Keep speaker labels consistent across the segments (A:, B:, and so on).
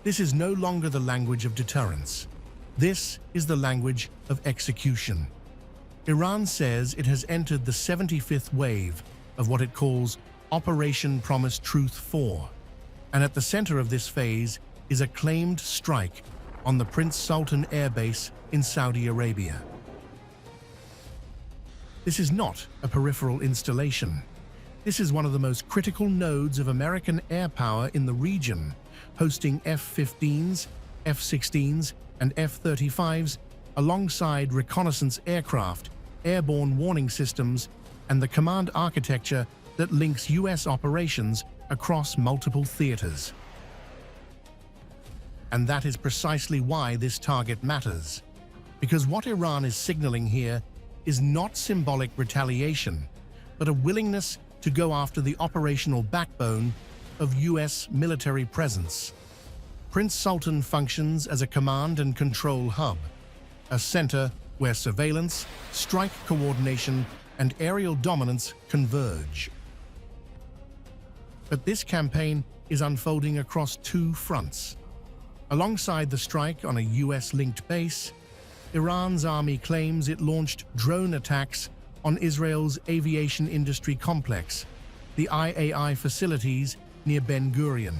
A: This is no longer the language of deterrence. This is the language of execution. Iran says it has entered the 75th wave of what it calls Operation Promised Truth 4, and at the center of this phase is a claimed strike on the Prince Sultan Air Base in Saudi Arabia. This is not a peripheral installation. This is one of the most critical nodes of American air power in the region, hosting F-15s, F-16s, and F-35s alongside reconnaissance aircraft, airborne warning systems, and the command architecture that links US operations across multiple theaters. And that is precisely why this target matters. Because what Iran is signaling here is not symbolic retaliation, but a willingness to go after the operational backbone of US military presence. Prince Sultan functions as a command and control hub, a center where surveillance, strike coordination, and aerial dominance converge. But this campaign is unfolding across two fronts. Alongside the strike on a US-linked base, Iran's army claims it launched drone attacks on Israel's aviation industry complex, the IAI facilities near Ben Gurion.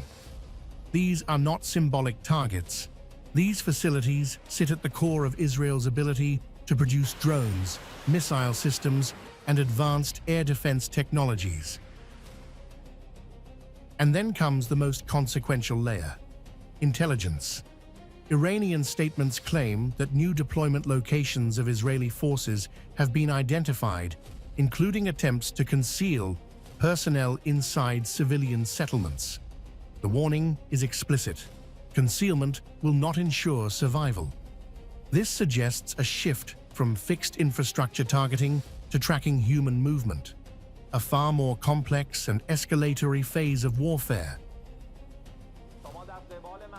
A: These are not symbolic targets. These facilities sit at the core of Israel's ability to produce drones, missile systems, and advanced air defense technologies. And then comes the most consequential layer: intelligence. Iranian statements claim that new deployment locations of Israeli forces have been identified, including attempts to conceal personnel inside civilian settlements. The warning is explicit: concealment will not ensure survival. This suggests a shift from fixed infrastructure targeting to tracking human movement, a far more complex and escalatory phase of warfare.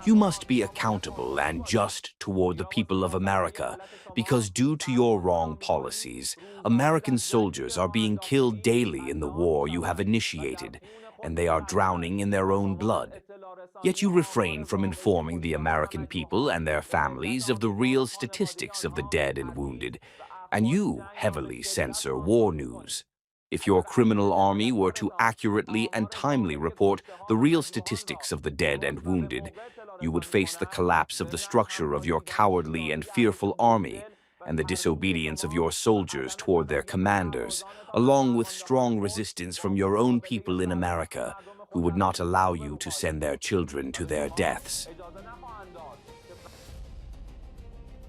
B: You must be accountable and just toward the people of America, because due to your wrong policies, American soldiers are being killed daily in the war you have initiated, and they are drowning in their own blood. Yet you refrain from informing the American people and their families of the real statistics of the dead and wounded, and you heavily censor war news. If your criminal army were to accurately and timely report the real statistics of the dead and wounded, you would face the collapse of the structure of your cowardly and fearful army and the disobedience of your soldiers toward their commanders, along with strong resistance from your own people in America, who would not allow you to send their children to their deaths.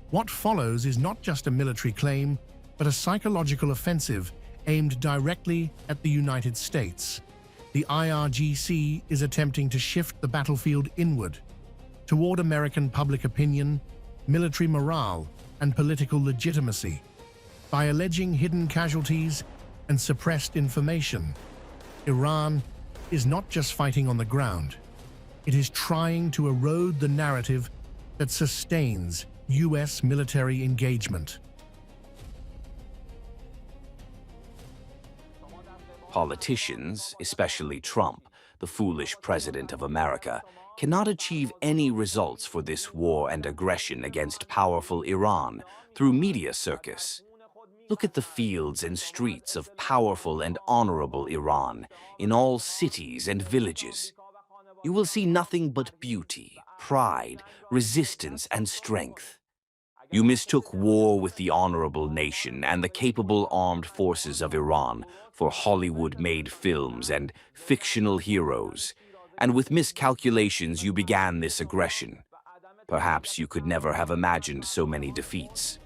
A: What follows is not just a military claim, but a psychological offensive aimed directly at the United States. The IRGC is attempting to shift the battlefield inward, toward American public opinion, military morale, and political legitimacy, by alleging hidden casualties and suppressed information. Iran is not just fighting on the ground. It is trying to erode the narrative that sustains US military engagement.
B: Politicians, especially Trump, the foolish president of America, cannot achieve any results for this war and aggression against powerful Iran through media circus. Look at the fields and streets of powerful and honorable Iran in all cities and villages. You will see nothing but beauty, pride, resistance, and strength. You mistook war with the honorable nation and the capable armed forces of Iran for Hollywood-made films and fictional heroes, and with miscalculations you began this aggression. Perhaps you could never have imagined so many defeats.